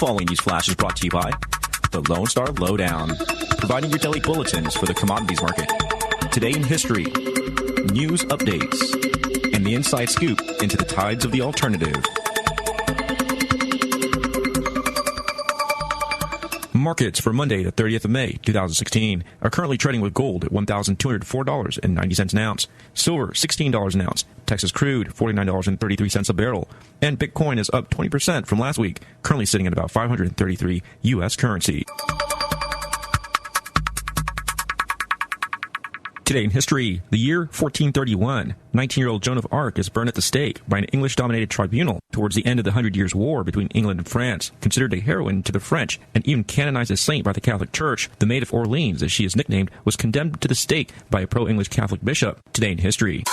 following news flash is brought to you by the Lone Star Lowdown, providing your daily bulletins for the commodities market. Today in history, news updates, and the inside scoop into the tides of the alternative. Markets for Monday, the 30th of May, 2016, are currently trading with gold at $1,204.90 an ounce, silver $16 an ounce, Texas crude $49.33 a barrel, and Bitcoin is up 20% from last week, currently sitting at about 533 U.S. currency. Today in history, the year 1431, 19-year-old Joan of Arc is burned at the stake by an English-dominated tribunal towards the end of the Hundred Years' War between England and France. Considered a heroine to the French and even canonized as saint by the Catholic Church, the Maid of Orleans, as she is nicknamed, was condemned to the stake by a pro-English Catholic bishop. Today in history.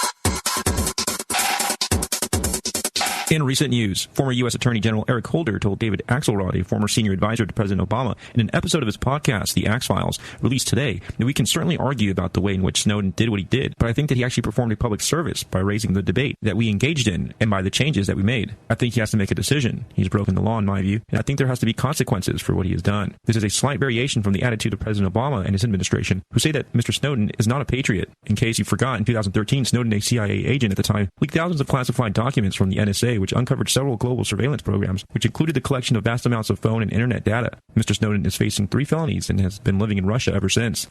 In recent news, former U.S. Attorney General Eric Holder told David Axelrod, a former senior advisor to President Obama, in an episode of his podcast, The Axe Files, released today, that we can certainly argue about the way in which Snowden did what he did, but I think that he actually performed a public service by raising the debate that we engaged in and by the changes that we made. I think he has to make a decision. He's broken the law, in my view, and I think there has to be consequences for what he has done. This is a slight variation from the attitude of President Obama and his administration, who say that Mr. Snowden is not a patriot. In case you forgot, in 2013, Snowden, a CIA agent at the time, leaked thousands of classified documents from the NSA, which uncovered several global surveillance programs, which included the collection of vast amounts of phone and internet data. Mr. Snowden is facing 3 felonies and has been living in Russia ever since.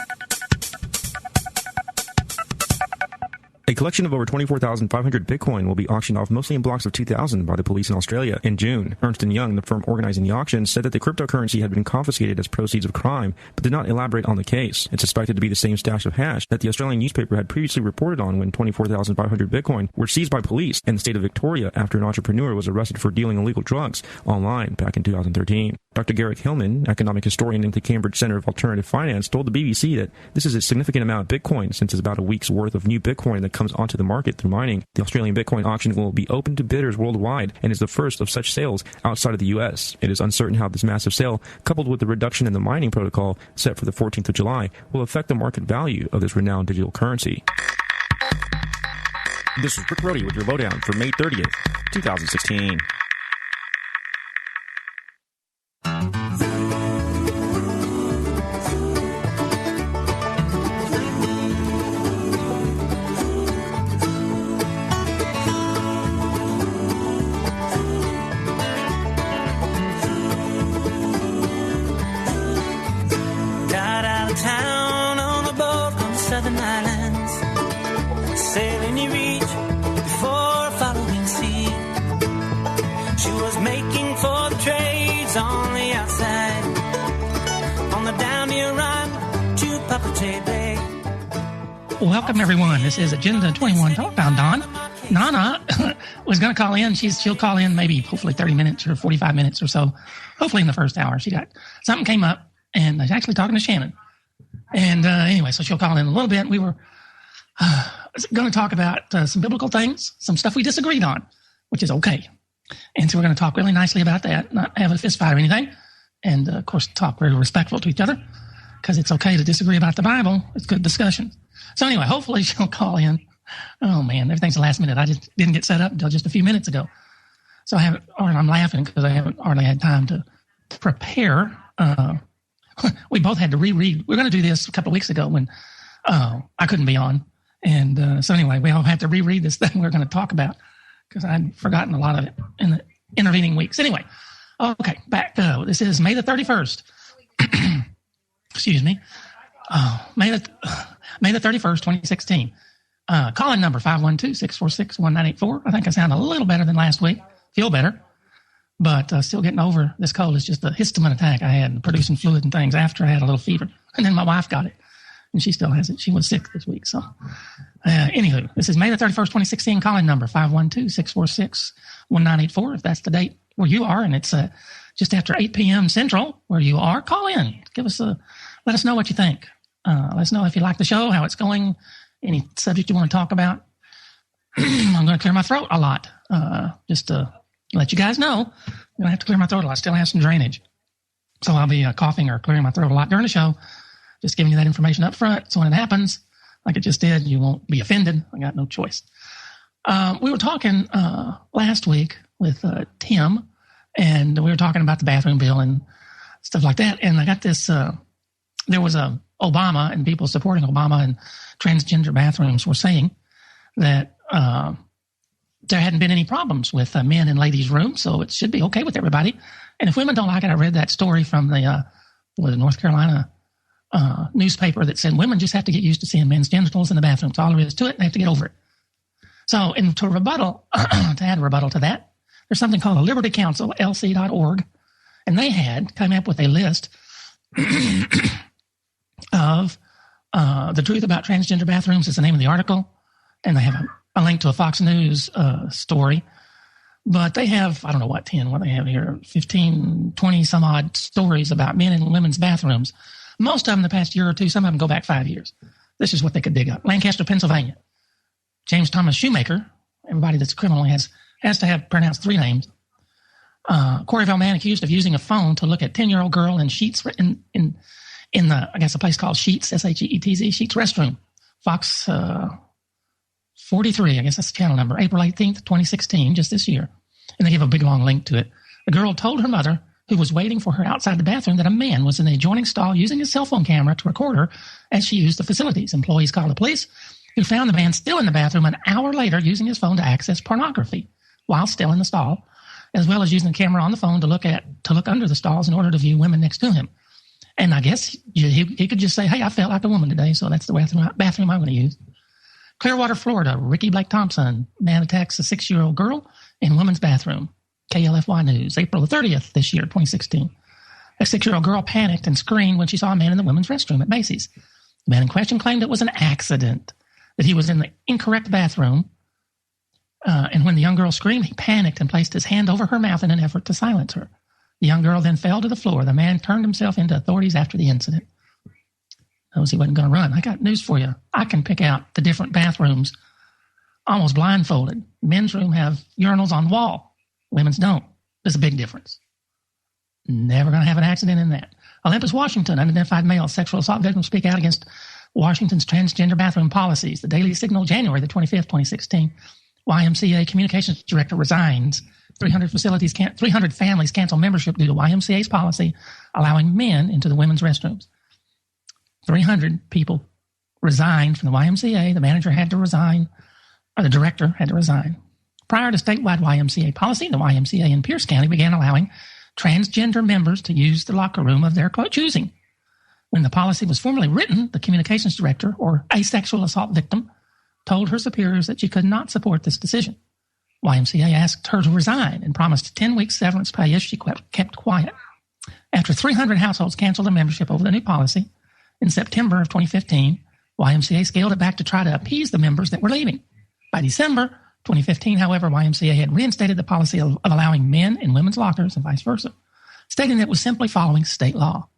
A collection of over 24,500 Bitcoin will be auctioned off mostly in blocks of 2,000 by the police in Australia in June. Ernst & Young, the firm organizing the auction, said that the cryptocurrency had been confiscated as proceeds of crime, but did not elaborate on the case. It's suspected to be the same stash of hash that the Australian newspaper had previously reported on when 24,500 Bitcoin were seized by police in the state of Victoria after an entrepreneur was arrested for dealing illegal drugs online back in 2013. Dr. Garrick Hillman, economic historian at the Cambridge Center of Alternative Finance, told the BBC that this is a significant amount of Bitcoin since it's about a week's worth of new Bitcoin that comes onto the market through mining. The Australian Bitcoin auction will be open to bidders worldwide and is the first of such sales outside of the U.S. It is uncertain how this massive sale, coupled with the reduction in the mining protocol set for the 14th of July, will affect the market value of this renowned digital currency. This is Rick Brody with your lowdown for May 30th, 2016. Welcome, everyone. This is Agenda 21 Talk. I'm Don. Nana was going to call in. She'll call in maybe, hopefully, 30 minutes or 45 minutes or so. Hopefully in the first hour. Something came up, and I was actually talking to Shannon. And anyway, so she'll call in a little bit. We were going to talk about some biblical things, some stuff we disagreed on, which is okay. And so we're going to talk really nicely about that, not have a fist fight or anything. And, of course, talk very respectful to each other, because it's okay to disagree about the Bible. It's good discussion. So anyway, hopefully she'll call in. Oh, man, everything's the last minute. I just didn't get set up until just a few minutes ago. So I'm laughing because I haven't hardly had time to prepare. We both had to reread. We were going to do this a couple of weeks ago when I couldn't be on. And so anyway, we all had to reread this thing we're going to talk about because I'd forgotten a lot of it in the intervening weeks. Anyway, okay, back. This is May the 31st. Excuse me. May the 31st, 2016. Call-in number 512-646-1984. I think I sound a little better than last week. Feel better. But still getting over this cold. It's just a histamine attack I had, producing fluid and things after I had a little fever. And then my wife got it. And she still has it. She was sick this week. So, anywho, this is May the 31st, 2016. Call-in number 512-646-1984. If that's the date where you are, and it's just after 8 p.m. Central where you are, call in. Let us know what you think. Let us know if you like the show, how it's going, any subject you want to talk about. I'm going to clear my throat a lot. Just to let you guys know, I'm going to have to clear my throat a lot. I still have some drainage. So I'll be coughing or clearing my throat a lot during the show. Just giving you that information up front. So when it happens, like it just did, you won't be offended. I got no choice. We were talking last week with Tim And we were talking about the bathroom bill and stuff like that. And I got this, there was a Obama, and people supporting Obama and transgender bathrooms were saying that there hadn't been any problems with men in ladies' rooms, so it should be okay with everybody. And if women don't like it, I read that story from the North Carolina newspaper that said women just have to get used to seeing men's genitals in the bathroom. That's all there is to it, and they have to get over it. So, and to rebuttal, to add a rebuttal to that, there's something called a Liberty Council, lc.org, and they came up with a list of the truth about transgender bathrooms is the name of the article, and they have a link to a Fox News story. But they have, I don't know what they have here, 15, 20 some odd stories about men and women's bathrooms. Most of them in the past year or two, some of them go back 5 years. This is what they could dig up. Lancaster, Pennsylvania. James Thomas Shoemaker, everybody that's a criminal has to have pronounced 3 names. Coreyville man accused of using a phone to look at 10-year-old girl in Sheetz in the, I guess, a place called Sheetz, Sheetz, Sheetz restroom. Fox 43, I guess that's the channel number, April 18th, 2016, just this year. And they give a big long link to it. The girl told her mother, who was waiting for her outside the bathroom, that a man was in the adjoining stall using his cell phone camera to record her as she used the facilities. Employees called the police, who found the man still in the bathroom an hour later using his phone to access pornography while still in the stall, as well as using the camera on the phone to look under the stalls in order to view women next to him. And I guess he could just say, hey, I felt like a woman today, so that's the bathroom I'm going to use. Clearwater, Florida, Ricky Blake Thompson, man attacks a 6-year-old girl in women's bathroom. KLFY News, April the 30th this year, 2016. A 6-year-old girl panicked and screamed when she saw a man in the women's restroom at Macy's. The man in question claimed it was an accident, that he was in the incorrect bathroom. And when the young girl screamed, he panicked and placed his hand over her mouth in an effort to silence her. The young girl then fell to the floor. The man turned himself into authorities after the incident. Knows he wasn't going to run. I got news for you. I can pick out the different bathrooms almost blindfolded. Men's room have urinals on the wall. Women's don't. There's a big difference. Never going to have an accident in that. Olympus, Washington, unidentified male sexual assault victims speak out against Washington's transgender bathroom policies. The Daily Signal, January the 25th, 2016. YMCA communications director resigns. 300 families cancel membership due to YMCA's policy allowing men into the women's restrooms. 300 people resigned from the YMCA. The manager had to resign, or the director had to resign. Prior to statewide YMCA policy, the YMCA in Pierce County began allowing transgender members to use the locker room of their choosing. When the policy was formally written, the communications director, or a sexual assault victim, told her superiors that she could not support this decision. YMCA asked her to resign and promised 10 weeks severance pay if she kept quiet. After 300 households canceled their membership over the new policy, in September of 2015, YMCA scaled it back to try to appease the members that were leaving. By December 2015, however, YMCA had reinstated the policy of allowing men in women's lockers and vice versa, stating that it was simply following state law.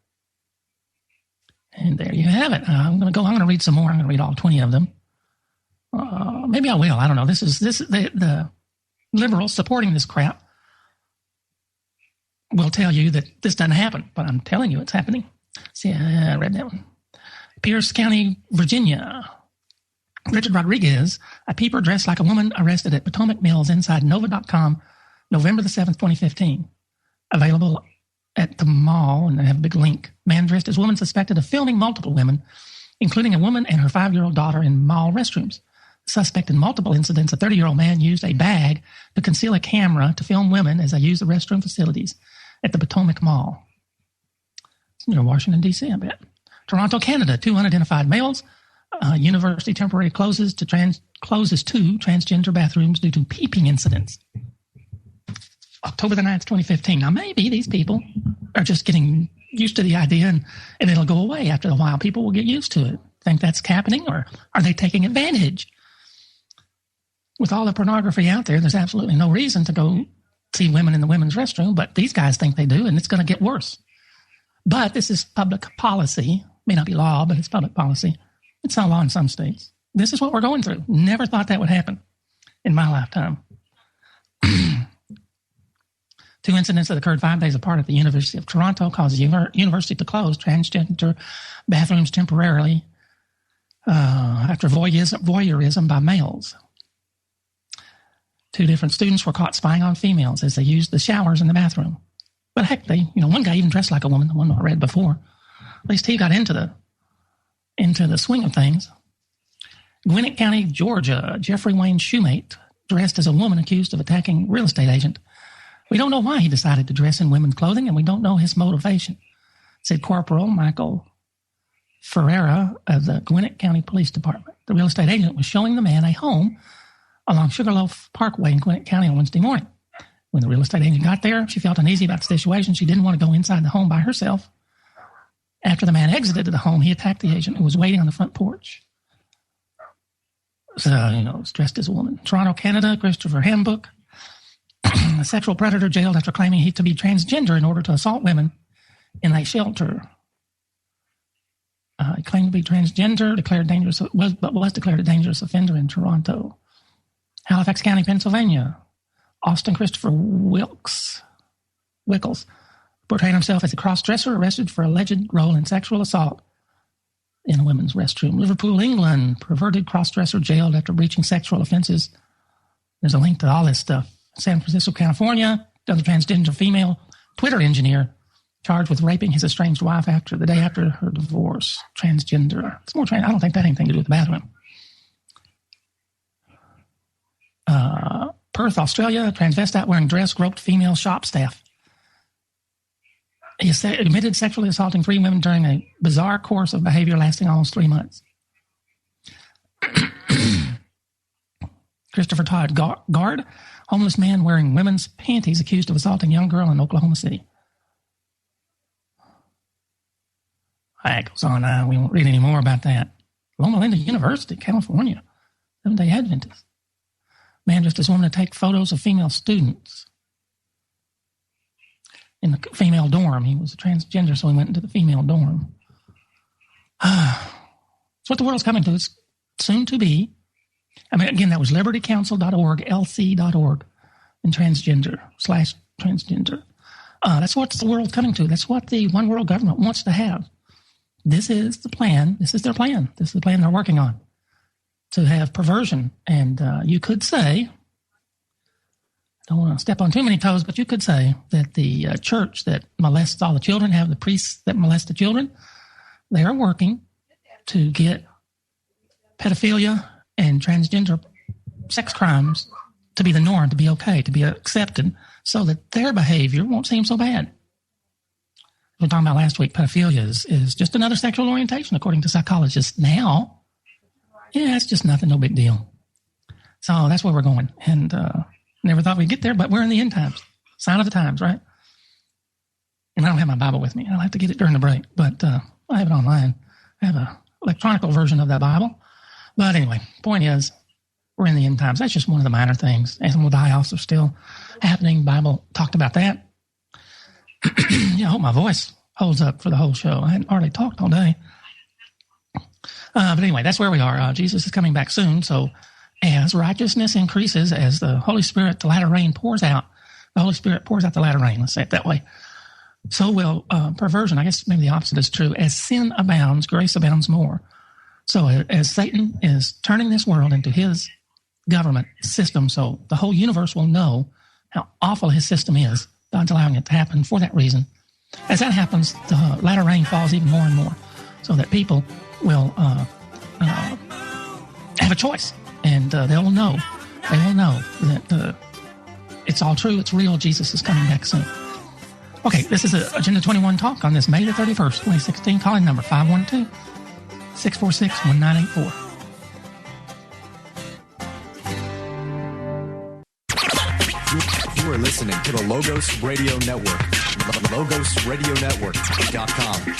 And there you have it. I'm going to read some more. I'm going to read all 20 of them. Maybe I will. I don't know. This is the liberals supporting this crap will tell you that this doesn't happen, but I'm telling you it's happening. See, I read that one. Pierce County, Virginia. Richard Rodriguez, a peeper dressed like a woman, arrested at Potomac Mills inside Nova.com, November the 7th, 2015. Available at the mall, and they have a big link. Man dressed as woman suspected of filming multiple women, including a woman and her 5-year-old daughter in mall restrooms. Suspect in multiple incidents, a 30-year-old man used a bag to conceal a camera to film women as they used the restroom facilities at the Potomac Mall. It's near Washington, D.C., I bet. Toronto, Canada, 2 unidentified males. University temporarily closes two transgender bathrooms due to peeping incidents. October the 9th, 2015. Now, maybe these people are just getting used to the idea and it'll go away after a while. People will get used to it. Think that's happening, or are they taking advantage? With all the pornography out there, there's absolutely no reason to go see women in the women's restroom, but these guys think they do, and it's going to get worse. But this is public policy. May not be law, but it's public policy. It's not law in some states. This is what we're going through. Never thought that would happen in my lifetime. 2 incidents that occurred 5 days apart at the University of Toronto caused the university to close transgender bathrooms temporarily after voyeurism by males. 2 different students were caught spying on females as they used the showers in the bathroom. But heck, one guy even dressed like a woman, the one I read before. At least he got into the swing of things. Gwinnett County, Georgia, Jeffrey Wayne Shoemate, dressed as a woman accused of attacking real estate agent. We don't know why he decided to dress in women's clothing, and we don't know his motivation, said Corporal Michael Ferreira of the Gwinnett County Police Department. The real estate agent was showing the man a home along Sugarloaf Parkway in Gwinnett County on Wednesday morning. When the real estate agent got there, she felt uneasy about the situation. She didn't want to go inside the home by herself. After the man exited the home, he attacked the agent who was waiting on the front porch. So, was dressed as a woman. Toronto, Canada, Christopher Hambook, a sexual predator jailed after claiming he to be transgender in order to assault women in a shelter. He claimed to be transgender, was declared a dangerous offender in Toronto. Halifax County, Pennsylvania. Austin Christopher Wickles portrayed himself as a cross-dresser arrested for alleged role in sexual assault in a women's restroom. Liverpool, England. Perverted cross-dresser jailed after breaching sexual offenses. There's a link to all this stuff. San Francisco, California. Another transgender female Twitter engineer charged with raping his estranged wife the day after her divorce. Transgender. It's more I don't think that had anything to do with the bathroom. Perth, Australia. Transvestite wearing dress groped female shop staff. He admitted sexually assaulting 3 women during a bizarre course of behavior lasting almost 3 months. Christopher Todd Guard, homeless man wearing women's panties, accused of assaulting young girl in Oklahoma City. That goes on. We won't read any more about that. Loma Linda University, California. Seventh-day Adventist. Man dressed as a woman to take photos of female students in the female dorm. He was a transgender, so he went into the female dorm. It's what the world's coming to. It's soon to be. Again, that was libertycouncil.org, lc.org, and transgender/transgender. That's what the world's coming to. That's what the one world government wants to have. This is the plan. This is their plan. This is the plan they're working on, to have perversion. And you could say, I don't want to step on too many toes, but you could say that the church that molests all the children, have the priests that molest the children, they are working to get pedophilia and transgender sex crimes to be the norm, to be okay, to be accepted, so that their behavior won't seem so bad. We were talking about last week, pedophilia is just another sexual orientation, according to psychologists now. Yeah, it's just nothing, no big deal. So that's where we're going. And never thought we'd get there, but we're in the end times. Sign of the times, right? And I don't have my Bible with me. I'll have to get it during the break, but I have it online. I have an electronic version of that Bible. But anyway, point is, we're in the end times. That's just one of the minor things. Animal die-offs are still happening. Bible talked about that. I hope my voice holds up for the whole show. I hadn't hardly talked all day. But anyway, that's where we are. Jesus is coming back soon. So as righteousness increases, as the Holy Spirit, the latter rain pours out, the Holy Spirit pours out the latter rain, let's say it that way, so will perversion. I guess maybe the opposite is true. As sin abounds, grace abounds more. So as Satan is turning this world into his government system, so the whole universe will know how awful his system is, God's allowing it to happen for that reason. As that happens, the latter rain falls even more and more, so that people will have a choice, and they will know that it's all true, it's real, Jesus is coming back soon. Okay, this is Agenda 21 Talk on this May the 31st, 2016. Calling number 512-646-1984. You are listening to the Logos Radio Network. LogosRadioNetwork.com.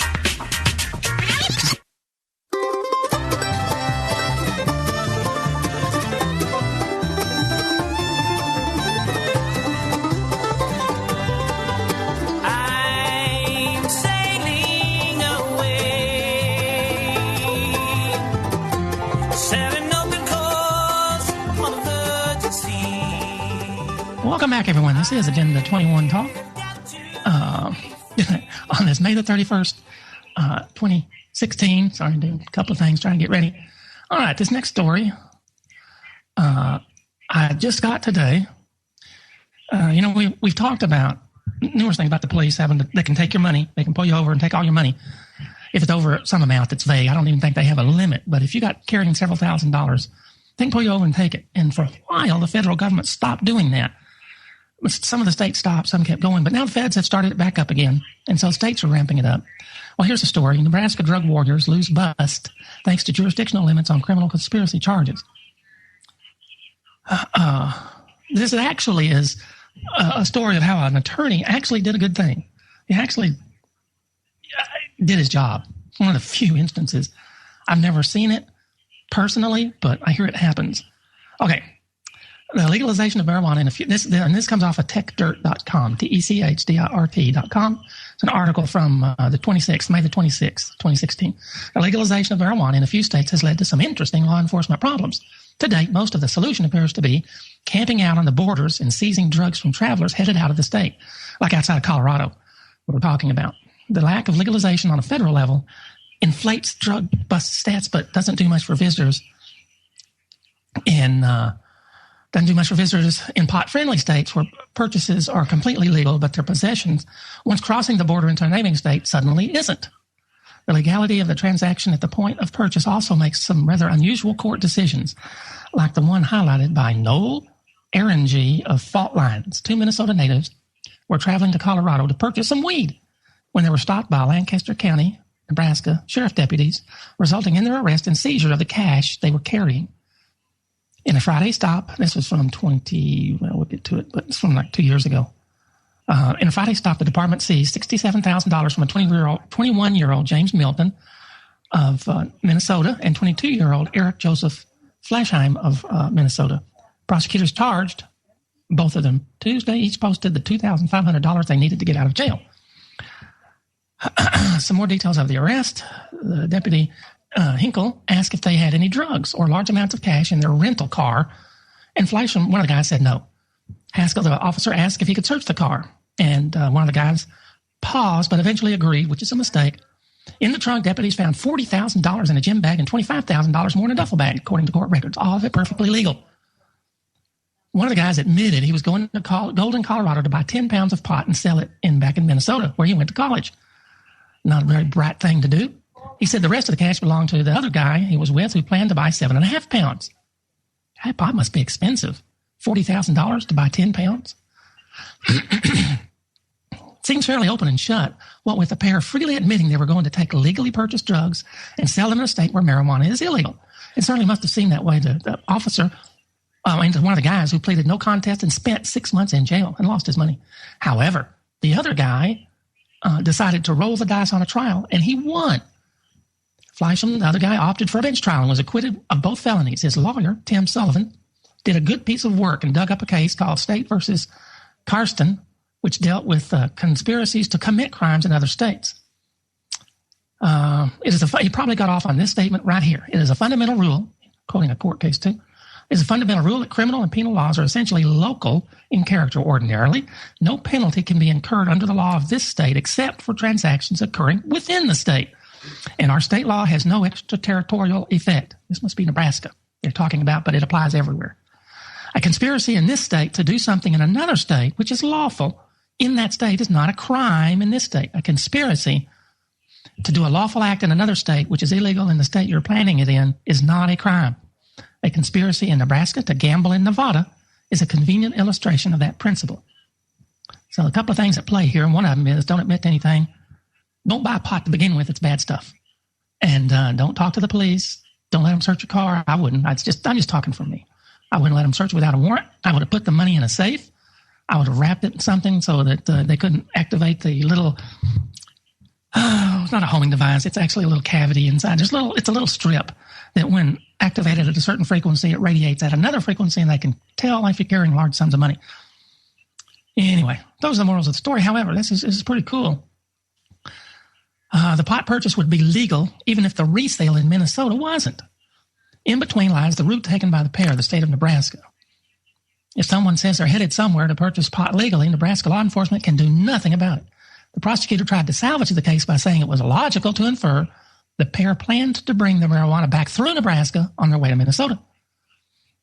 Welcome back, everyone. This is Agenda 21 Talk on this May the 31st, 2016. Sorry, doing a couple of things, trying to get ready. All right, this next story, I just got today, we've talked about numerous things about the police they can take your money, they can pull you over and take all your money. If it's over some amount that's vague, I don't even think they have a limit. But if you got carrying several $1,000s, they can pull you over and take it. And for a while, the federal government stopped doing that. Some of the states stopped, some kept going. But now the feds have started it back up again. And so states are ramping it up. Well, here's the story. Nebraska drug warriors lose bust thanks to jurisdictional limits on criminal conspiracy charges. This actually is a story of how an attorney actually did a good thing. He actually did his job. One of the few instances. I've never seen it personally, but I hear it happens. Okay. The legalization of marijuana this comes off of techdirt.com, techdirt.com. It's an article from May the 26th, 2016. The legalization of marijuana in a few states has led to some interesting law enforcement problems. To date, most of the solution appears to be camping out on the borders and seizing drugs from travelers headed out of the state, like outside of Colorado, what we're talking about. The lack of legalization on a federal level inflates drug bust stats, but doesn't do much for visitors in pot-friendly states where purchases are completely legal, but their possessions, once crossing the border into a neighboring state, suddenly isn't. The legality of the transaction at the point of purchase also makes some rather unusual court decisions, like the one highlighted by Noel Erringy of Fault Lines. 2 Minnesota natives were traveling to Colorado to purchase some weed when they were stopped by Lancaster County, Nebraska, sheriff deputies, resulting in their arrest and seizure of the cash they were carrying. In a Friday stop, this was from we'll get to it, but it's from like 2 years ago. In a Friday stop, the department seized $67,000 from a 21-year-old James Milton of Minnesota and 22-year-old Eric Joseph Fleshheim of Minnesota. Prosecutors charged both of them Tuesday. Each posted the $2,500 they needed to get out of jail. Some more details of the arrest. The deputy Hinkle asked if they had any drugs or large amounts of cash in their rental car, and Fleshheim, one of the guys, said no. Haskell, the officer, asked if he could search the car, and one of the guys paused but eventually agreed, which is a mistake. In the trunk, deputies found $40,000 in a gym bag and $25,000 more in a duffel bag, according to court records, all of it perfectly legal. One of the guys admitted he was going to Golden, Colorado to buy 10 pounds of pot and sell it back in Minnesota, where he went to college. Not a very bright thing to do. He said the rest of the cash belonged to the other guy he was with, who planned to buy 7.5 pounds. That pot must be expensive. $40,000 to buy 10 pounds? Seems fairly open and shut, what with the pair freely admitting they were going to take legally purchased drugs and sell them in a state where marijuana is illegal. It certainly must have seemed that way to the officer, and to one of the guys who pleaded no contest and spent 6 months in jail and lost his money. However, the other guy decided to roll the dice on a trial, and he won. Fleshheim, the other guy, opted for a bench trial and was acquitted of both felonies. His lawyer, Tim Sullivan, did a good piece of work and dug up a case called State versus Karsten, which dealt with conspiracies to commit crimes in other states. He probably got off on this statement right here. It is a fundamental rule, quoting a court case too, it is a fundamental rule that criminal and penal laws are essentially local in character ordinarily. No penalty can be incurred under the law of this state except for transactions occurring within the state. And our state law has no extraterritorial effect. This must be Nebraska they're talking about, but it applies everywhere. A conspiracy in this state to do something in another state, which is lawful in that state, is not a crime in this state. A conspiracy to do a lawful act in another state, which is illegal in the state you're planning it in, is not a crime. A conspiracy in Nebraska to gamble in Nevada is a convenient illustration of that principle. So a couple of things at play here, and one of them is don't admit to anything. Don't buy pot to begin with. It's bad stuff. And don't talk to the police. Don't let them search your car. I wouldn't. I'm just talking for me. I wouldn't let them search without a warrant. I would have put the money in a safe. I would have wrapped it in something so that they couldn't activate the little, it's not a homing device. It's actually a little cavity inside. It's a little strip that when activated at a certain frequency, it radiates at another frequency, and they can tell if you're carrying large sums of money. Anyway, those are the morals of the story. However, this is pretty cool. The pot purchase would be legal even if the resale in Minnesota wasn't. In between lies the route taken by the pair, the state of Nebraska. If someone says they're headed somewhere to purchase pot legally, Nebraska law enforcement can do nothing about it. The prosecutor tried to salvage the case by saying it was logical to infer the pair planned to bring the marijuana back through Nebraska on their way to Minnesota.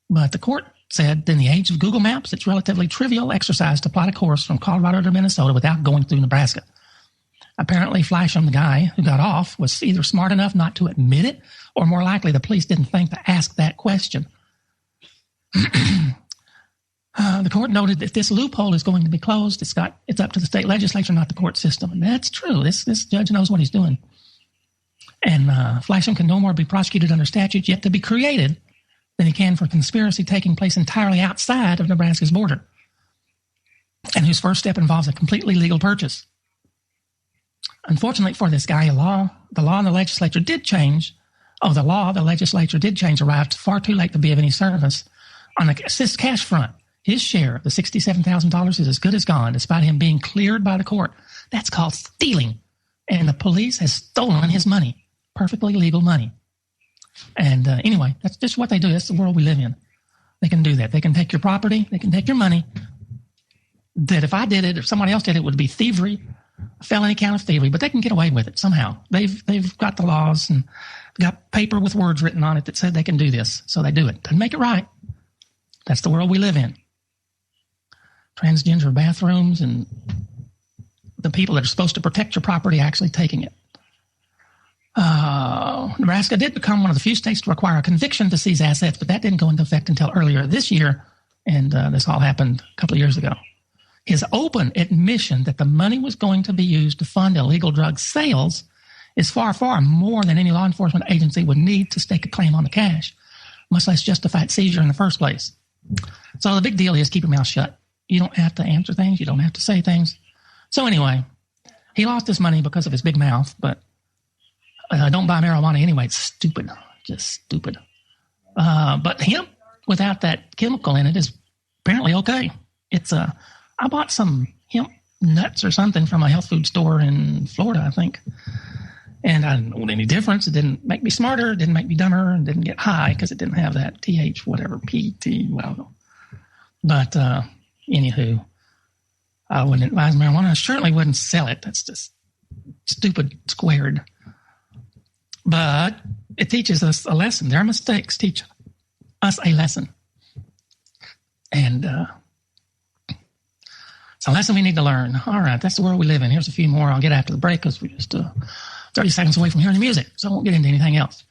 But the court said, in the age of Google Maps, it's relatively trivial exercise to plot a course from Colorado to Minnesota without going through Nebraska. Apparently, Flasham, the guy who got off, was either smart enough not to admit it, or more likely the police didn't think to ask that question. The court noted that this loophole is going to be closed. It's up to the state legislature, not the court system. And that's true. This judge knows what he's doing. And Flasham can no more be prosecuted under statute yet to be created than he can for conspiracy taking place entirely outside of Nebraska's border, and whose first step involves a completely legal purchase. Unfortunately for this guy, the law and the legislature did change. The law the legislature did change arrived far too late to be of any service. On the assist cash front, his share of the $67,000 is as good as gone, despite him being cleared by the court. That's called stealing. And the police has stolen his money, perfectly legal money. And anyway, that's just what they do. That's the world we live in. They can do that. They can take your property. They can take your money. That if I did it, if somebody else did it, would be thievery, a felony count of thievery. But they can get away with it somehow. They've got the laws and got paper with words written on it that said they can do this. So they do it. Doesn't make it right. That's the world we live in. Transgender bathrooms and the people that are supposed to protect your property actually taking it. Nebraska did become one of the few states to require a conviction to seize assets, but that didn't go into effect until earlier this year, and this all happened a couple of years ago. His open admission that the money was going to be used to fund illegal drug sales is far, far more than any law enforcement agency would need to stake a claim on the cash, much less justify its seizure in the first place. So the big deal is keep your mouth shut. You don't have to answer things. You don't have to say things. So anyway, he lost his money because of his big mouth, but don't buy marijuana anyway. It's stupid. Just stupid. But hemp without that chemical in it is apparently okay. I bought some hemp nuts or something from a health food store in Florida, I think. And I didn't know any difference. It didn't make me smarter. It didn't make me dumber. And didn't get high because it didn't have that TH, whatever, PT, well. But anywho, I wouldn't advise marijuana. I certainly wouldn't sell it. That's just stupid squared. But it teaches us a lesson. Their mistakes teach us a lesson. And it's a lesson we need to learn. All right, that's the world we live in. Here's a few more. I'll get after the break because we're just 30 seconds away from hearing the music, so I won't get into anything else.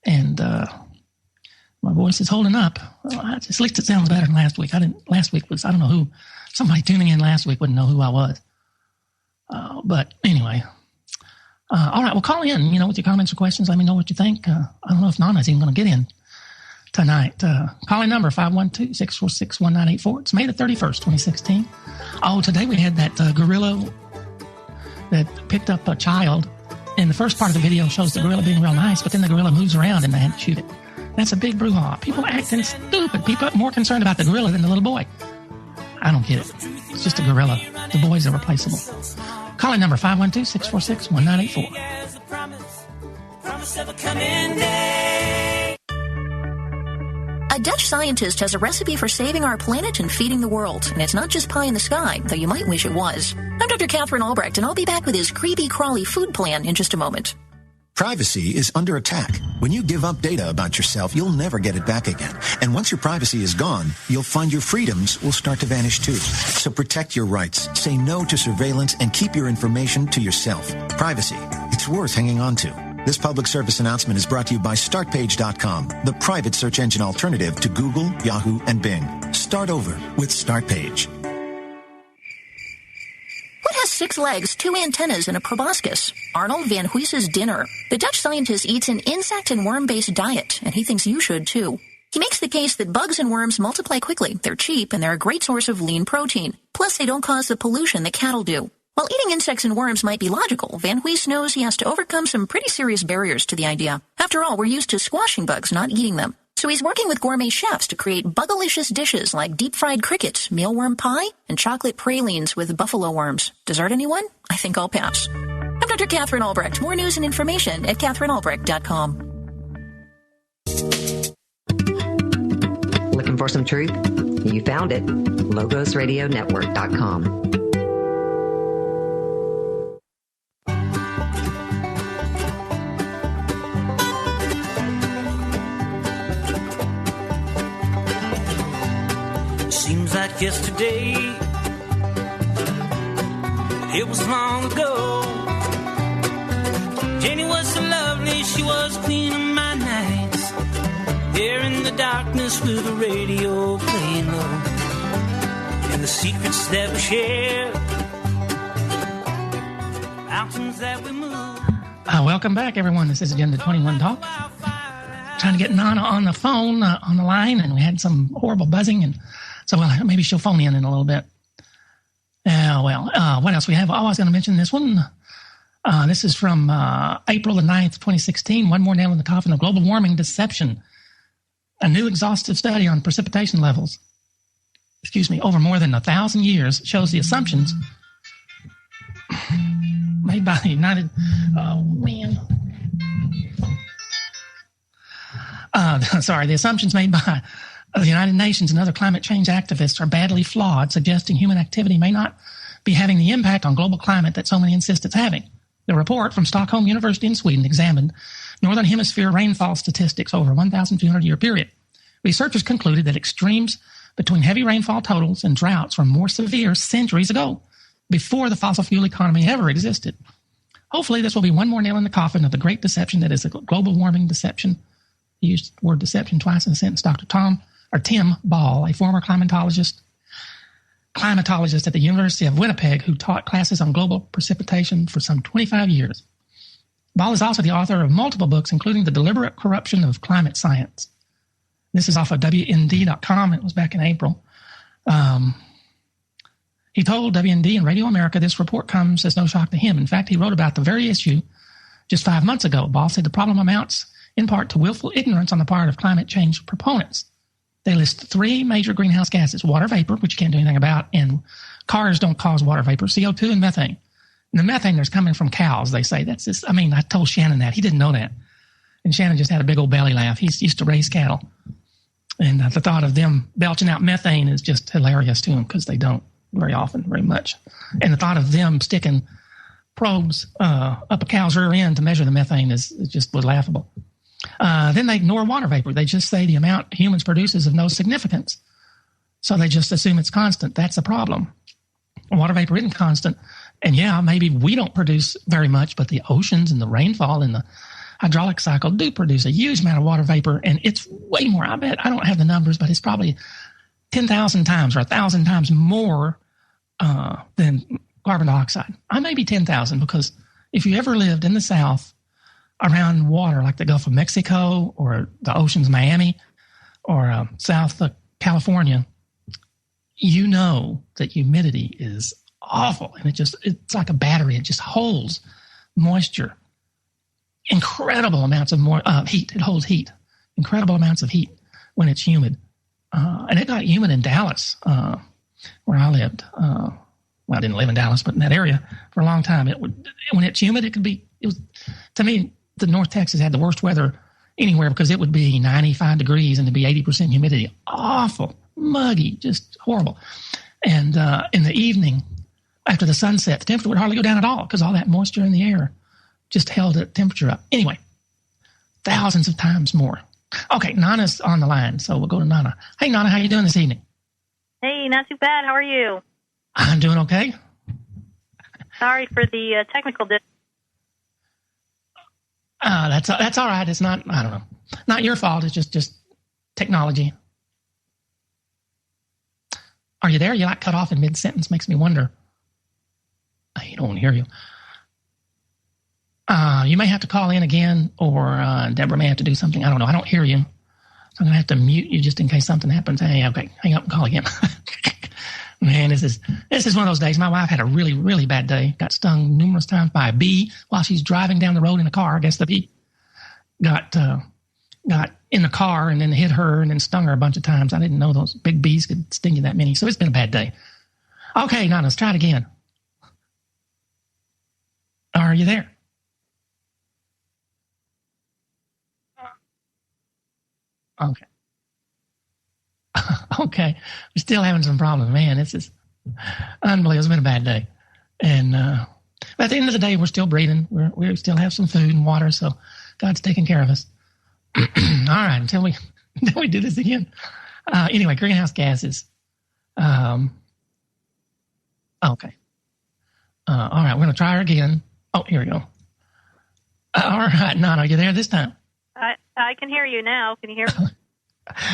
And my voice is holding up. Well, at least it sounds better than last week. Last week was, I don't know who. Somebody tuning in last week wouldn't know who I was. But anyway. All right, well, call in, with your comments or questions. Let me know what you think. I don't know if Nana's even going to get in tonight. Call in number 512-646-1984. It's May the 31st, 2016. Oh, today we had that gorilla that picked up a child. And the first part of the video shows the gorilla being real nice, but then the gorilla moves around and they had to shoot it. That's a big brouhaha. People acting stupid. People are more concerned about the gorilla than the little boy. I don't get it. It's just a gorilla. The boys are replaceable. Call in number 512-646-1984. A Dutch scientist has a recipe for saving our planet and feeding the world. And it's not just pie in the sky, though you might wish it was. I'm Dr. Catherine Albrecht, and I'll be back with his creepy, crawly food plan in just a moment. Privacy is under attack. When you give up data about yourself, you'll never get it back again. And once your privacy is gone, you'll find your freedoms will start to vanish too. So protect your rights, say no to surveillance, and keep your information to yourself. Privacy, it's worth hanging on to. This public service announcement is brought to you by StartPage.com, the private search engine alternative to Google, Yahoo, and Bing. Start over with StartPage. What has 6 legs, 2 antennas, and a proboscis? Arnold van Huys's dinner. The Dutch scientist eats an insect and worm-based diet, and he thinks you should too. He makes the case that bugs and worms multiply quickly, they're cheap, and they're a great source of lean protein. Plus, they don't cause the pollution that cattle do. While eating insects and worms might be logical, Van Huys knows he has to overcome some pretty serious barriers to the idea. After all, we're used to squashing bugs, not eating them. So he's working with gourmet chefs to create bugalicious dishes like deep-fried cricket, mealworm pie, and chocolate pralines with buffalo worms. Dessert, anyone? I think I'll pass. I'm Dr. Catherine Albrecht. More news and information at CatherineAlbrecht.com. Looking for some truth? You found it. LogosRadioNetwork.com. yesterday. It was long ago. Jenny was so lovely, she was queen of my nights. There in the darkness with the radio playing low, and the secrets that we shared, mountains that we moved. Welcome back, everyone. This is Agenda 21 Talk. Trying to get Nana on the phone, on the line, and we had some horrible buzzing, and so maybe she'll phone in a little bit. What else we have? Oh, I was going to mention this one. This is from April the 9th, 2016. One more nail in the coffin of global warming deception. A new exhaustive study on precipitation levels, over more than 1,000 years shows the assumptions made by the United... the assumptions made by the United Nations and other climate change activists are badly flawed, suggesting human activity may not be having the impact on global climate that so many insist it's having. The report from Stockholm University in Sweden examined Northern Hemisphere rainfall statistics over a 1,200-year period. Researchers concluded that extremes between heavy rainfall totals and droughts were more severe centuries ago, before the fossil fuel economy ever existed. Hopefully, this will be one more nail in the coffin of the great deception that is a global warming deception. He used the word deception twice in a sentence. Dr. Tim Ball, a former climatologist at the University of Winnipeg who taught classes on global precipitation for some 25 years. Ball is also the author of multiple books, including The Deliberate Corruption of Climate Science. This is off of WND.com. It was back in April. He told WND and Radio America this report comes as no shock to him. In fact, he wrote about the very issue just 5 months ago. Ball said the problem amounts in part to willful ignorance on the part of climate change proponents. They list 3 major greenhouse gases: water vapor, which you can't do anything about, and cars don't cause water vapor, CO2 and methane. And the methane there's coming from cows, they say. That's just, I told Shannon that. He didn't know that. And Shannon just had a big old belly laugh. He's used to raise cattle. And the thought of them belching out methane is just hilarious to him because they don't very often, very much. And the thought of them sticking probes up a cow's rear end to measure the methane is just laughable. Then they ignore water vapor. They just say the amount humans produce is of no significance. So they just assume it's constant. That's the problem. Water vapor isn't constant. And yeah, maybe we don't produce very much, but the oceans and the rainfall and the hydraulic cycle do produce a huge amount of water vapor. And it's way more, I bet. I don't have the numbers, but it's probably 10,000 times or 1,000 times more than carbon dioxide. I may be 10,000 because if you ever lived in the South around water like the Gulf of Mexico or the oceans of Miami or South California, you know that humidity is awful. And it's like a battery. It just holds moisture. Incredible amounts of heat. It holds heat. Incredible amounts of heat when it's humid. And it got humid in Dallas, where I lived. I didn't live in Dallas, but in that area for a long time. When it's humid, to me, the North Texas had the worst weather anywhere because it would be 95 degrees and it'd be 80% humidity. Awful, muggy, just horrible. And in the evening, after the sunset, the temperature would hardly go down at all because all that moisture in the air just held the temperature up. Anyway, thousands of times more. Okay, Nana's on the line, so we'll go to Nana. Hey, Nana, how you doing this evening? Hey, not too bad. How are you? I'm doing okay. Sorry for the technical difficulty. That's all right. It's not, I don't know, not your fault. It's just technology. Are you there? You like cut off in mid-sentence. Makes me wonder. I don't want to hear you. You may have to call in again, or Deborah may have to do something. I don't know. I don't hear you. So I'm going to have to mute you just in case something happens. Hey, okay, hang up and call again. Man, this is one of those days. My wife had a really, really bad day. Got stung numerous times by a bee while she's driving down the road in a car. I guess the bee got in the car and then hit her and then stung her a bunch of times. I didn't know those big bees could sting you that many. So it's been a bad day. Okay, now let's try it again. Are you there? Okay. Okay. We're still having some problems. Man, this is unbelievable. It's been a bad day. And but at the end of the day, we're still breathing. We still have some food and water, so God's taking care of us. All right, until we do this again. Anyway, greenhouse gases. Okay. All right, we're going to try her again. Oh, here we go. All right, Nana, are you there this time? I can hear you now. Can you hear me?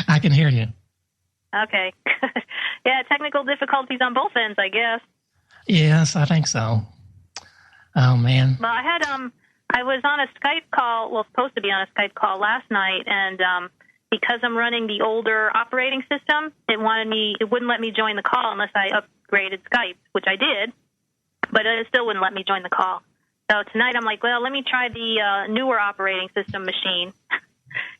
I can hear you. Okay. Yeah, technical difficulties on both ends, I guess. Yes, I think so. Oh, man. Well, I was on a Skype call, supposed to be on a Skype call last night, and because I'm running the older operating system, it wouldn't let me join the call unless I upgraded Skype, which I did, but it still wouldn't let me join the call. So tonight I'm like, well, let me try the newer operating system machine.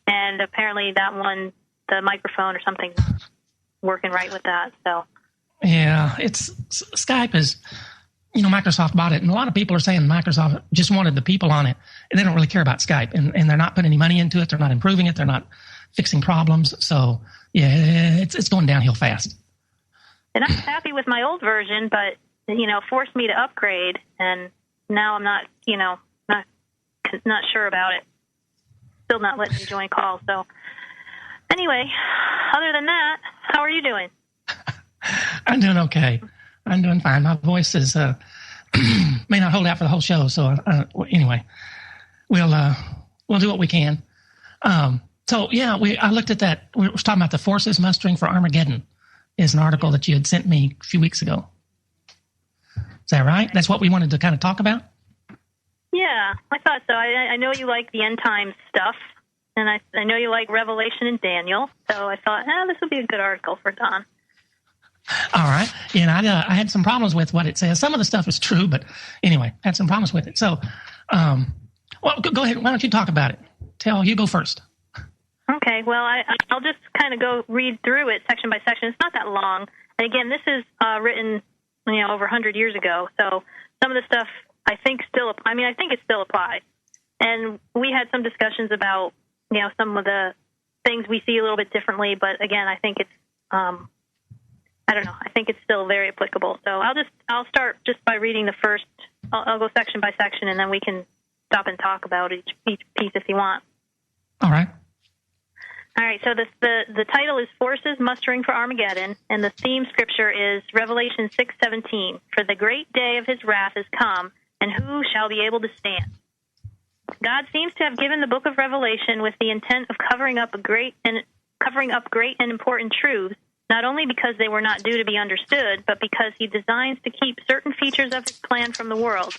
And apparently that one, the microphone or something, working right with that. So yeah, Skype is, Microsoft bought it, and a lot of people are saying Microsoft just wanted the people on it, and they don't really care about Skype, and they're not putting any money into it. They're not improving it. They're not fixing problems. So yeah, it's going downhill fast. And I'm happy with my old version, but forced me to upgrade, and now I'm not not sure about it. Still not letting me join calls. So anyway, other than that, how are you doing? I'm doing okay. I'm doing fine. My voice is may not hold out for the whole show. So anyway, we'll do what we can. So yeah, I looked at that. We were talking about the forces mustering for Armageddon. Is an article that you had sent me a few weeks ago. Is that right? That's what we wanted to kind of talk about? Yeah, I thought so. I know you like the end time stuff, and I know you like Revelation and Daniel, so I thought, this would be a good article for Don. All right. And I had some problems with what it says. Some of the stuff is true, but anyway, had some problems with it. So, go ahead. Why don't you talk about it? You go first. Okay, well, I'll just kind of go read through it section by section. It's not that long. And again, this is written, over 100 years ago. So some of the stuff I think it still applies. And we had some discussions about, some of the things we see a little bit differently. But again, I think it's, I don't know. I think it's still very applicable. So I'll start just by reading the first. I'll go section by section, and then we can stop and talk about each piece if you want. All right. All right, so the title is Forces Mustering for Armageddon, and the theme scripture is Revelation 6:17. For the great day of his wrath is come, and who shall be able to stand? God seems to have given the book of Revelation with the intent of covering up great and important truths, not only because they were not due to be understood, but because he designs to keep certain features of his plan from the world.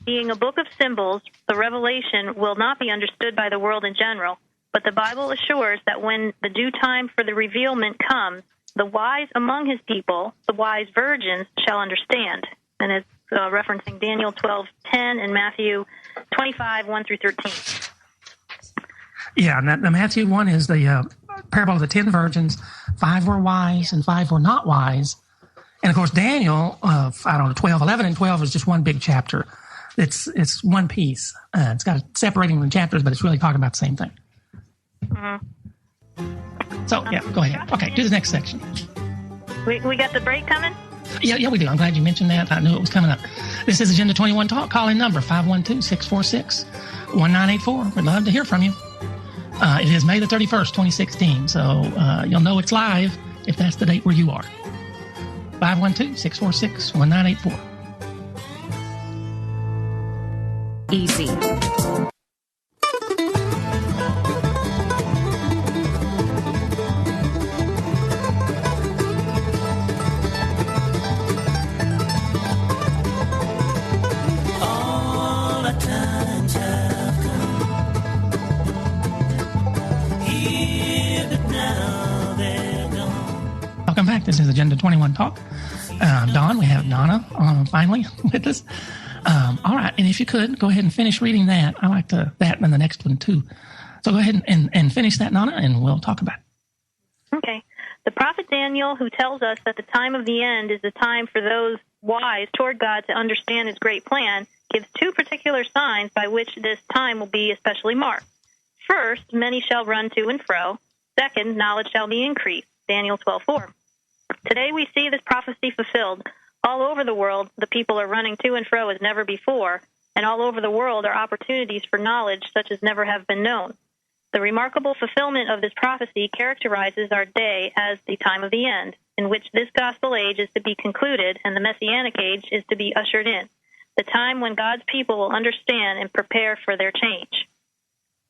Being a book of symbols, the Revelation will not be understood by the world in general. But the Bible assures that when the due time for the revealment comes, the wise among his people, the wise virgins, shall understand. And it's referencing Daniel 12:10 and Matthew 25:1-13. Yeah, and the Matthew one is the parable of the 10 virgins. 5 were wise and 5 were not wise. And of course, Daniel, 12, 11, and 12 is just one big chapter. It's one piece. It's got separating the chapters, but it's really talking about the same thing. Mm-hmm. So, yeah, go ahead. Okay, do the next section. We got the break coming? Yeah, we do. I'm glad you mentioned that. I knew it was coming up. This is Agenda 21 Talk. Call-in number 512-646-1984. We'd love to hear from you. It is May the 31st, 2016, so you'll know it's live if that's the date where you are. 512-646-1984. Easy. Welcome back. This is Agenda 21 Talk. Don, we have Donna finally with us. All right. And if you could, go ahead and finish reading that. I like that and the next one, too. So go ahead and finish that, Donna, and we'll talk about it. Okay. The prophet Daniel, who tells us that the time of the end is the time for those wise toward God to understand his great plan, gives two particular signs by which this time will be especially marked. First, many shall run to and fro. Second, knowledge shall be increased. Daniel 12:4. Today we see this prophecy fulfilled. All over the world, the people are running to and fro as never before, and all over the world are opportunities for knowledge such as never have been known. The remarkable fulfillment of this prophecy characterizes our day as the time of the end. in which this gospel age is to be concluded and the Messianic age is to be ushered in, the time when God's people will understand and prepare for their change.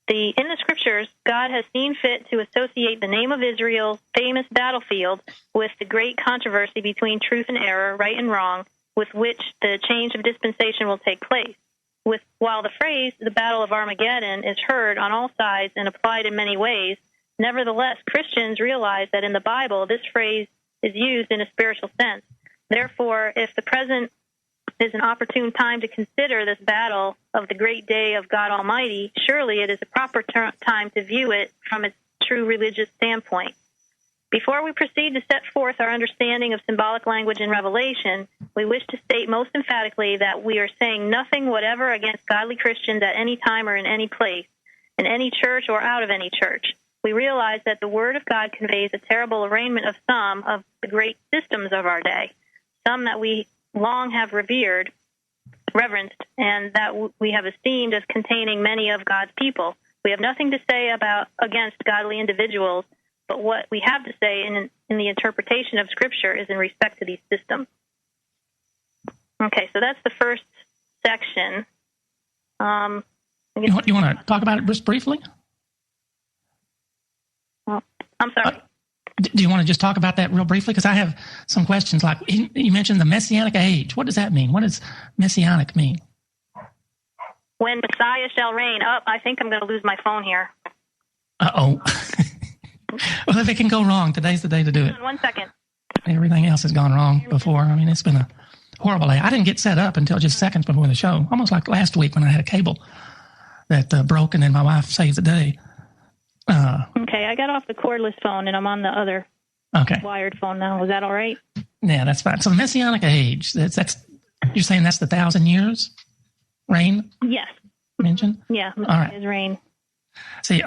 In the Scriptures, God has seen fit to associate the name of Israel's famous battlefield with the great controversy between truth and error, right and wrong, with which the change of dispensation will take place. While the phrase, the Battle of Armageddon, is heard on all sides and applied in many ways, nevertheless, Christians realize that in the Bible, this phrase is used in a spiritual sense. Therefore, if the present is an opportune time to consider this battle of the great day of God Almighty, surely it is a proper time to view it from its true religious standpoint. Before we proceed to set forth our understanding of symbolic language in Revelation, we wish to state most emphatically that we are saying nothing whatever against godly Christians at any time or in any place, in any church or out of any church. We realize that the Word of God conveys a terrible arraignment of some of the great systems of our day, some that we long have reverenced, and that we have esteemed as containing many of God's people. We have nothing to say against godly individuals, but what we have to say in the interpretation of Scripture is in respect to these systems. Okay, so that's the first section. You want to talk about it just briefly? Well, I'm sorry. Do you want to just talk about that real briefly? Because I have some questions. Like you mentioned the Messianic age. What does that mean? What does Messianic mean? When Messiah shall reign. I think I'm going to lose my phone here. Uh-oh. Well, if it can go wrong, today's the day to do it. 1 second. Everything else has gone wrong before. I mean, it's been a horrible day. I didn't get set up until just seconds before the show, almost like last week when I had a cable that broke, and then my wife saved the day. Okay, I got off the cordless phone, and I'm on the other wired phone now. Is that all right? Yeah, that's fine. So the Messianic age, that's you're saying that's the 1,000 years reign? Yes. Mentioned? Yeah, Messiah's reign. See,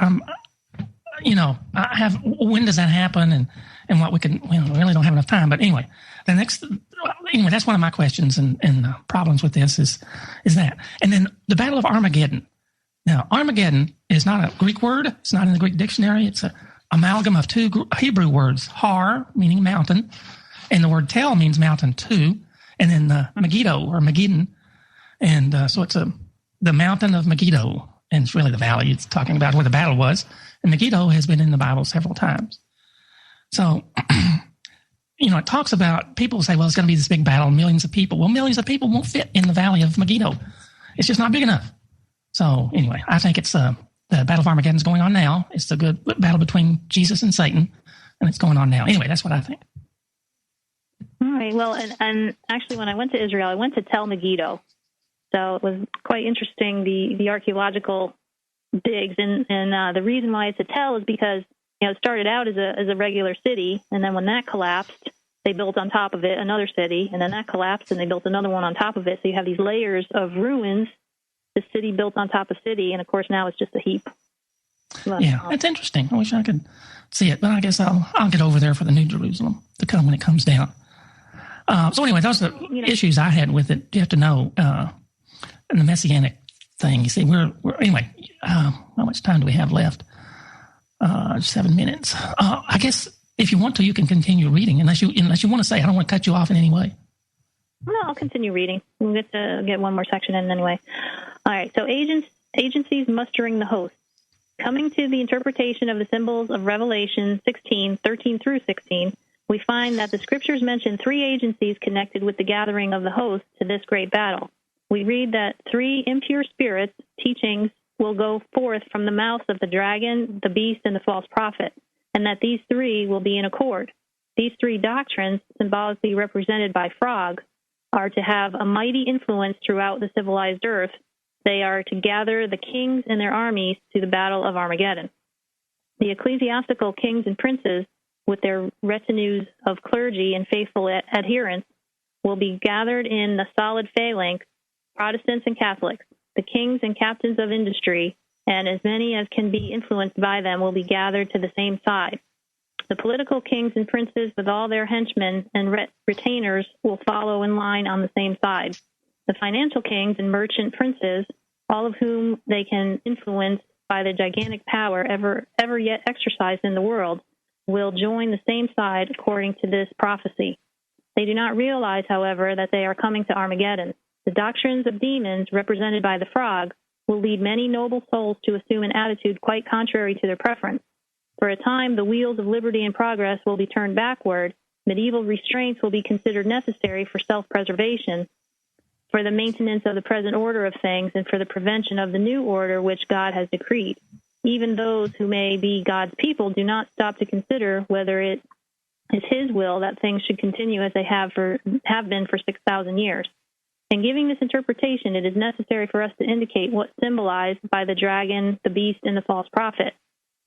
when does that happen, and what we really don't have enough time. But anyway, that's one of my questions and problems with this is that. And then the Battle of Armageddon. Now, Armageddon is not a Greek word. It's not in the Greek dictionary. It's an amalgam of two Hebrew words, har, meaning mountain, and the word tel means mountain too, and then Megiddo or Megiddon. And so it's the mountain of Megiddo, and it's really the valley. It's talking about where the battle was. And Megiddo has been in the Bible several times. So, it talks about, people say, well, it's going to be this big battle, millions of people. Well, millions of people won't fit in the valley of Megiddo. It's just not big enough. So anyway, I think it's the Battle of Armageddon is going on now. It's the good battle between Jesus and Satan, and it's going on now. Anyway, that's what I think. All right. Well, and actually, when I went to Israel, I went to Tel Megiddo. So it was quite interesting, the archaeological digs. And the reason why it's a Tel is because, it started out as a regular city, and then when that collapsed, they built on top of it another city, and then that collapsed, and they built another one on top of it. So you have these layers of ruins, the city built on top of city, and of course now it's just a heap. Yeah, it's interesting. I wish I could see it, but I guess I'll get over there for the New Jerusalem to come when it comes down. So anyway, those are the issues I had with it. You have to know the Messianic thing. You see, we're anyway. How much time do we have left? 7 minutes. I guess if you want to, you can continue reading, unless you want to say. I don't want to cut you off in any way. No, I'll continue reading. We'll get one more section in anyway. All right, so agencies mustering the host. Coming to the interpretation of the symbols of Revelation 16:13 through 16, we find that the Scriptures mention 3 agencies connected with the gathering of the host to this great battle. We read that 3 impure spirits, teachings, will go forth from the mouths of the dragon, the beast, and the false prophet, and that these 3 will be in accord. These 3 doctrines, symbolically represented by frogs, are to have a mighty influence throughout the civilized earth. They are to gather the kings and their armies to the Battle of Armageddon. The ecclesiastical kings and princes, with their retinues of clergy and faithful adherents, will be gathered in the solid phalanx, Protestants and Catholics. The kings and captains of industry, and as many as can be influenced by them, will be gathered to the same side. The political kings and princes, with all their henchmen and retainers, will follow in line on the same side. The financial kings and merchant princes, all of whom they can influence by the gigantic power ever yet exercised in the world, will join the same side according to this prophecy. They do not realize, however, that they are coming to Armageddon. The doctrines of demons, represented by the frog, will lead many noble souls to assume an attitude quite contrary to their preference. For a time, the wheels of liberty and progress will be turned backward. Medieval restraints will be considered necessary for self-preservation, for the maintenance of the present order of things, and for the prevention of the new order which God has decreed. Even those who may be God's people do not stop to consider whether it is His will that things should continue as they have been for 6,000 years. In giving this interpretation, it is necessary for us to indicate what's symbolized by the dragon, the beast, and the false prophet.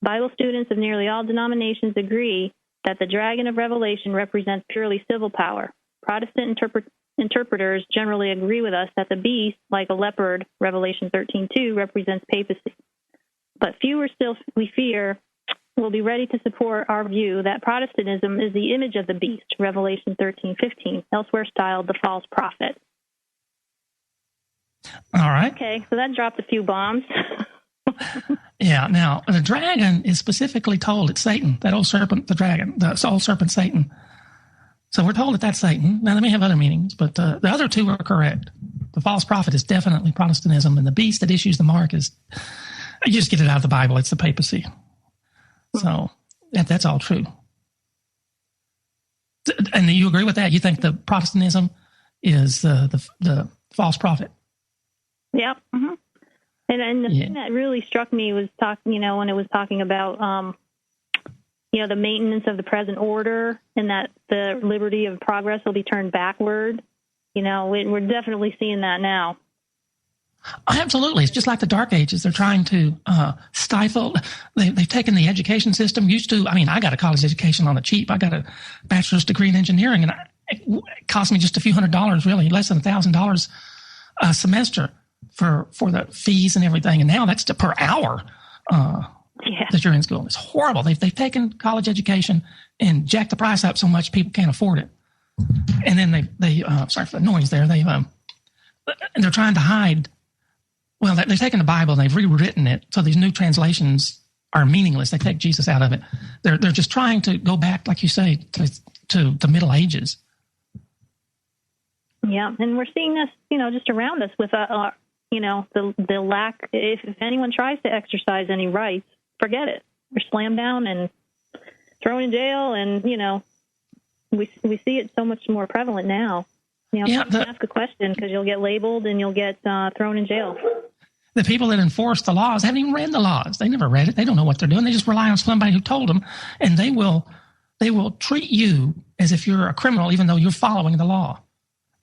Bible students of nearly all denominations agree that the dragon of Revelation represents purely civil power. Protestant interpreters generally agree with us that the beast, like a leopard, Revelation 13:2, represents papacy. But fewer still, we fear, will be ready to support our view that Protestantism is the image of the beast, Revelation 13:15, elsewhere styled the false prophet. All right. Okay, so that dropped a few bombs. Yeah, now, the dragon is specifically told it's Satan, that old serpent, the dragon, the old serpent Satan. So we're told that that's Satan. Now, they may have other meanings, but the other two are correct. The false prophet is definitely Protestantism, and the beast that issues the mark is, you just get it out of the Bible, it's the papacy. So that's all true. And you agree with that? You think the Protestantism is the false prophet? Yep. Mm-hmm. And the thing that really struck me was when it was talking about, the maintenance of the present order, and that the liberty of progress will be turned backward. We're definitely seeing that now. Absolutely. It's just like the Dark Ages. They're trying to stifle. They've taken the education system. I got a college education on the cheap. I got a bachelor's degree in engineering, and it cost me just a fefew $100, really, less than $1,000 a semester for the fees and everything. And now that's per hour that you're in school. It's horrible. They've taken college education and jacked the price up so much people can't afford it. And then they sorry for the noise there. And they're trying to hide. Well, they've taken the Bible and they've rewritten it, so these new translations are meaningless. They take Jesus out of it. They're just trying to go back, like you say, to the Middle Ages. Yeah, and we're seeing this, just around us with, the lack. If anyone tries to exercise any rights, forget it. They're slammed down and thrown in jail, and we see it so much more prevalent now. Ask a question because you'll get labeled and you'll get thrown in jail. The people that enforce the laws haven't even read the laws. They never read it. They don't know what they're doing. They just rely on somebody who told them, and they will treat you as if you're a criminal, even though you're following the law.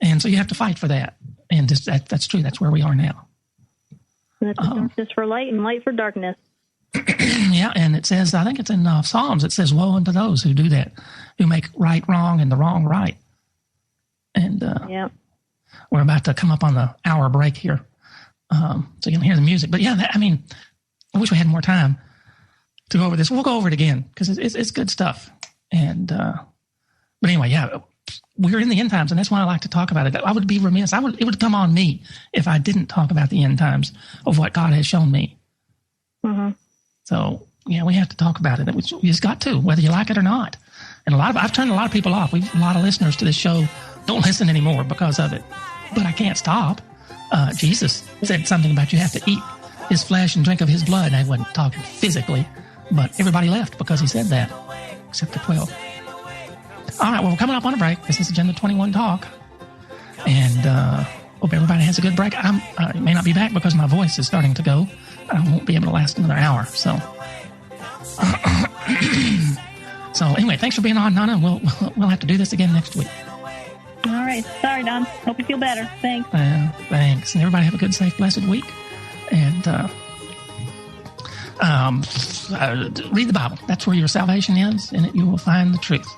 And so you have to fight for that. And that's true. That's where we are now. That's darkness for light and light for darkness. Yeah, and it says, I think it's in Psalms, it says, woe unto those who do that, who make right wrong and the wrong right. And we're about to come up on the hour break here. So you can hear the music. But I wish we had more time to go over this. We'll go over it again because it's good stuff. And but anyway, we're in the end times, and that's why I like to talk about it. I would be remiss. It would come on me if I didn't talk about the end times of what God has shown me. Mm-hmm. So we have to talk about it. We just got to, whether you like it or not. And I've turned a lot of people off. A lot of listeners to this show don't listen anymore because of it. But I can't stop. Jesus said something about you have to eat his flesh and drink of his blood. I wasn't talking physically, but everybody left because he said that, except the 12. All right, well, we're coming up on a break. This is Agenda 21 Talk. And hope everybody has a good break. I may not be back because my voice is starting to go. I won't be able to last another hour. So, so anyway, thanks for being on, Nana. We'll have to do this again next week. All right. Sorry, Don. Hope you feel better. Thanks. Thanks. And everybody have a good, safe, blessed week. And read the Bible. That's where your salvation is. In it you will find the truth.